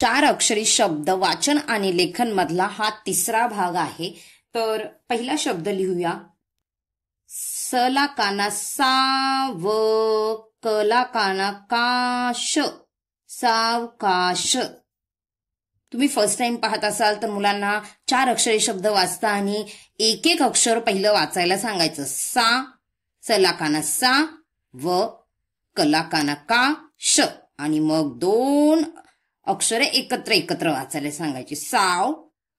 चार अक्षरी शब्द वाचन आणि लेखन मधला हा तिसरा भाग आहे. तर पहिला शब्द लिहूया. स ला काना सा व क ला काना काश, सावकाश. तुम्ही फर्स्ट टाइम पाहत असाल तर मुलांना चार अक्षरी शब्द वाचता आणि एक एक अक्षर पहिलं वाचायला सांगायचं. सा, स ला काना सा व क ला काना का श, आणि मग दोन अक्षरे एकत्र वाचायला सांगायची. साव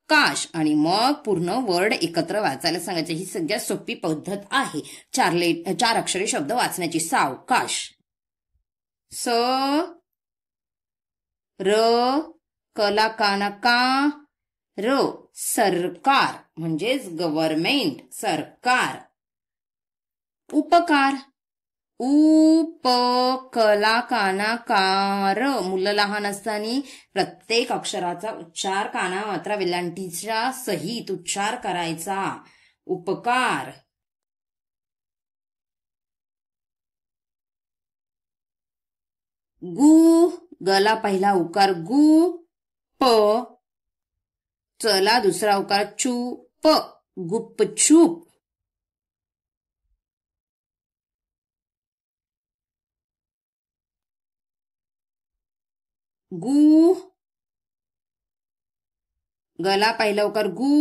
काश, आणि मग पूर्ण वर्ड एकत्र वाचायला सांगायचे. ही सगळ्यात सोपी पद्धत आहे चार अक्षरी शब्द वाचण्याची. सावकाश. स र क ला काना का र, सरकार म्हणजेच गव्हर्नमेंट, सरकार. उपकार. उप क ला काना कार, मुलं लहान असताना प्रत्येक अक्षराचा उच्चार काना मात्रा वेलांटीच्या सहित उच्चार करायचा. उपकार. गु, गला पहिला उकार गु, प, चला दुसरा उकार चू, प, गुपचूप. गु, गला पहिला उकार गु,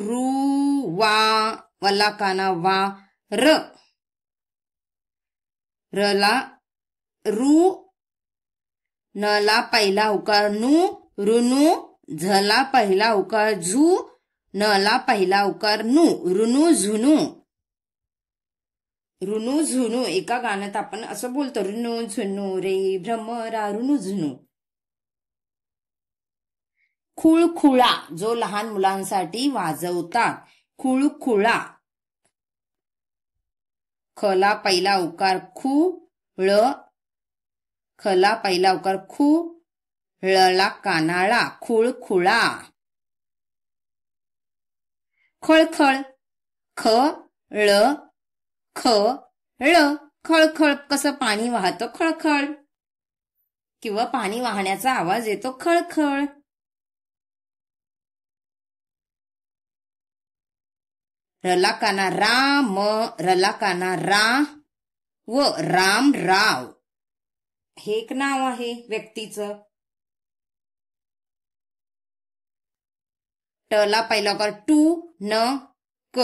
रु, वा, वला काना वा, र, रला रु, नला पहिला उकार नु, रुनु, झला पहिला उकार झू, नला पहिला उकार नु, रुनु झुनू. रुनु झुनू एका गाण्यात आपण असं बोलतो. रुनु झुनू रे भ्रमरा रुनु झुनू. खुळखुळा, जो लहान मुलांसाठी वाजवतात. खुळखुळा. खला पहिला उकार खू, ळ, खला पहिला उकार खू, ळला कानाळा, खुळखुळा. खळखळ. ख ळ ख ळ, खळखळ. कसं पाणी वाहतं, खळखळ, किंवा पाणी वाहण्याचा आवाज येतो, खळखळ. रला काना राम, रला काना रा व रामराव. हे एक नाव आहे व्यक्तीचं. टला पहिला उकार टू, न, क,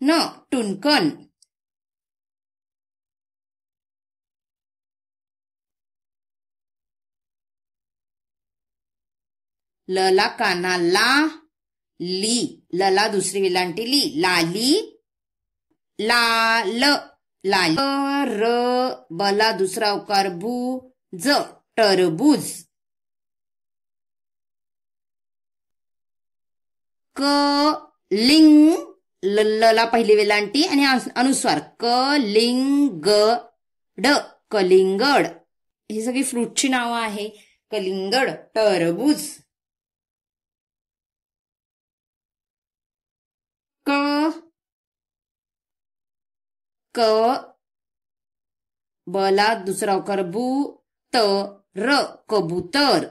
न, टुनकन. लला काना ला, ली, लला दुसरी वेलांटी ली, लाली, लाल, लाल. र, बला दुसरा उकार बू, ज, टरबूज. क, लिंग, लला पहिली वेलांटी आणि अनुस्वार, क, लिंग, ड, कलिंगड. ही सगळी फ्रूटची नावं आहे. कलिंगड, टरबूज. क, क, बला दुसरा उकार बू, त, र, कबूतर,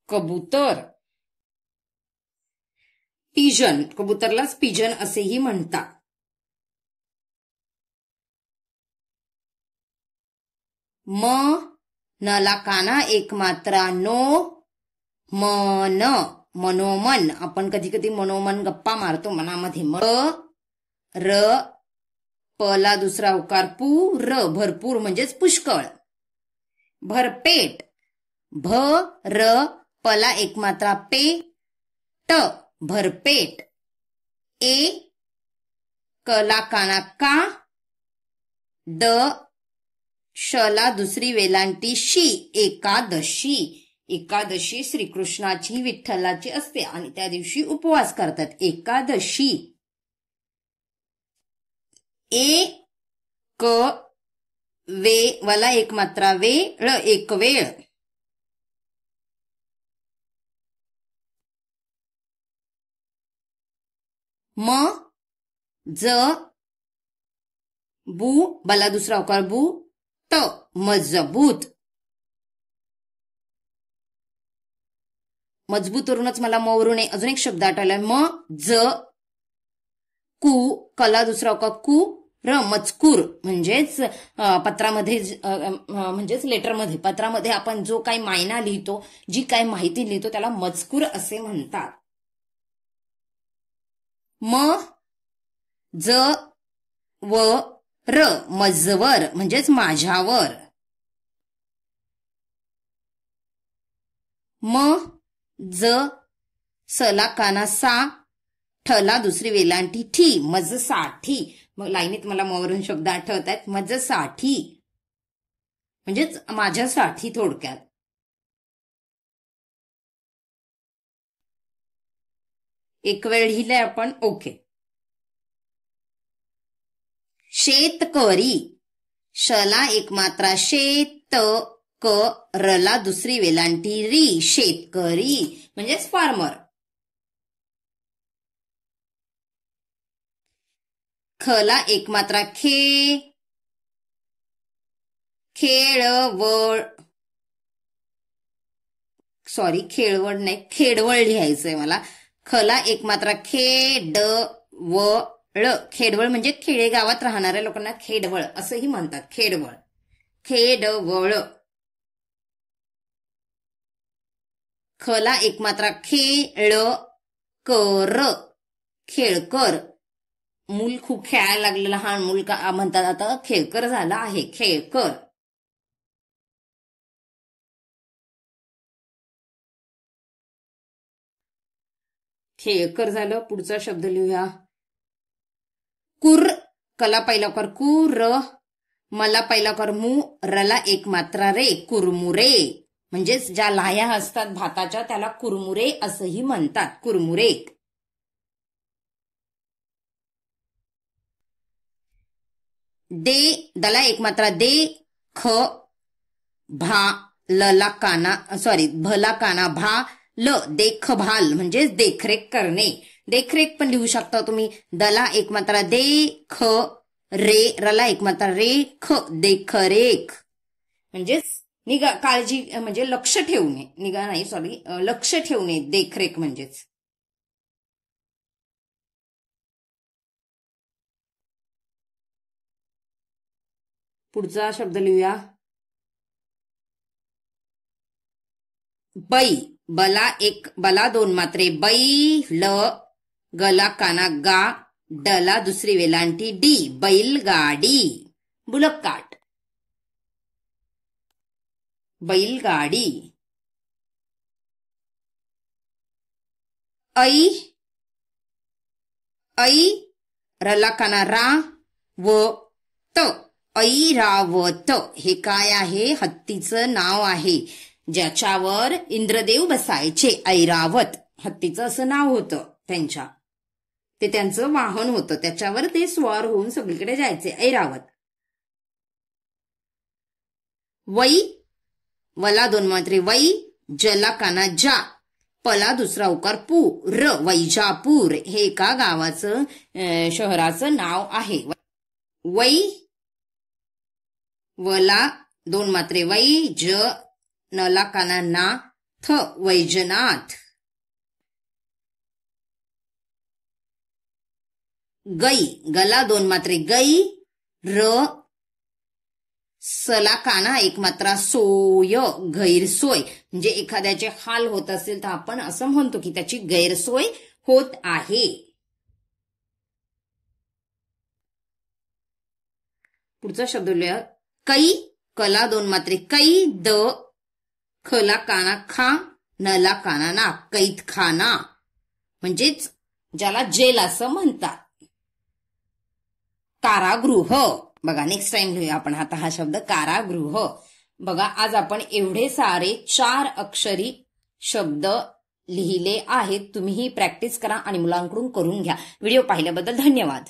कबूतर. पिजन, कबूतरलाच पिजन असेही म्हणतात. म, नला काना एक मात्रा नो, मन, मनोमन. आपण कधी कधी मनोमन गप्पा मारतो मनामध्ये. म, र, पला दुसरा उकार पू, र, भरपूर म्हणजेच पुष्कळ. भरपेट. भ, र, पला एक मात्रा पे, ट, भरपेट. ए, कला काना का, द, शला दुसरी वेलांटी शी, एकादशी. एकादशी श्रीकृष्णाची विठ्ठलाची असते आणि त्या दिवशी उपवास करतात. एकादशी. ए, क, वे, वला एक मात्रा वे, ळ, एक वेळ. म, ज, बू, बला दुसरा उकार बू, त, मजबूत. मजबूतवरूनच मला म वरून अजून एक शब्द आठवलाय. म ज कू कला दुसरा का कू र मजकूर म्हणजेच पत्रामध्ये म्हणजेच लेटरमध्ये पत्रामध्ये आपण जो काही मायना लिहितो, जी काही माहिती लिहितो त्याला मजकूर असे म्हणतात. म ज व र मजवर म्हणजेच माझ्यावर. म ज सला काना सा ठला दुसरी वेलांटी ठी मजसाठी. मग लाईनीत मला मोवरून शब्द आठवत आहेत. मजसाठी म्हणजेच माझ्यासाठी थोडक्यात. एक वेळ लिहिलंय आपण. ओके. शेतकरी शला एक मात्रा शेत क रला दुसरी वेलांटी री शेतकरी म्हणजेच फार्मर. खला एक मात्रा खे खेळवळ सॉरी खेळवळ नाही खेडवळ लिहायचंय मला. खला एक मात्रा खेडवळ खेडवळ म्हणजे खेडेगावात राहणाऱ्या लोकांना खेडवळ असंही म्हणतात. खेडवळ खेडवळ. खला एक मात्रा खेळ कर खेळकर. मूल खूप खेळायला लागलं लहान मूल का म्हणतात आता खेळकर झाला आहे. खेळकर. खेळकर झालं. पुढचा शब्द लिहूया. कुर कला पहिला कर कुर मला पहिला कर मू रला एक मात्रा रे कुरमुरे म्हणजेच ज्या लाह्या असतात भाताच्या त्याला कुरमुरे असंही म्हणतात. कुरमुरे. दे दला एक मात्रा दे ख भा लला काना सॉरी भला काना भा ल देखभाल म्हणजेच देखरेख करणे. देखरेख पण लिहू शकता तुम्ही. दला एक मात्रा दे ख रे रला एक मात्रा रे ख देखरेख म्हणजेच निगा काळजी म्हणजे लक्ष ठेवणे. निगा नाही सॉरी लक्ष ठेवणे देखरेख म्हणजेच. पुढचा शब्द लिहूया. बै बला दोन मात्रे बै ल गला काना गा डला दुसरी वेलांटी डी बैलगाडी. बुलक कार्ट बैलगाडी. ऐ रला काना रा व त ऐरावत. हे काय आहे? हत्तीचं नाव आहे ज्याच्यावर इंद्रदेव बसायचे. ऐरावत हत्तीचं असं नाव होतं त्यांच्या. ते त्यांचं वाहन होतं. त्याच्यावर ते स्वार होऊन सगळीकडे जायचे. ऐरावत. वै वला दोन मात्रे वै जला काना जा पला दुसरा उकार पू र वैजापूर. हे एका गावाचं शहराचं नाव आहे. वै वला दोन मात्रे वै ज नला काना ना थ वैजनाथ. गै गला दोन मात्रे गै र सला काना एक मात्रा सोय गैरसोय म्हणजे एखाद्याचे हाल होत असेल तर आपण असं म्हणतो की त्याची गैरसोय होत आहे. पुढचा शब्द लिहा. कै कला दोन मात्रे कै द खला काना खा नला काना ना कैद खाना म्हणजेच ज्याला जेल असं म्हणतात. कारागृह. बघा नेक्स्ट टाइम लिहूया आपण आता हा शब्द कारागृह. बघा आज आपण एवढे सारे 4 अक्षरी शब्द लिहिले आहेत. तुम्हीही प्रॅक्टिस करा आणि मुलांकडून करून घ्या. व्हिडिओ पाहिल्याबद्दल धन्यवाद.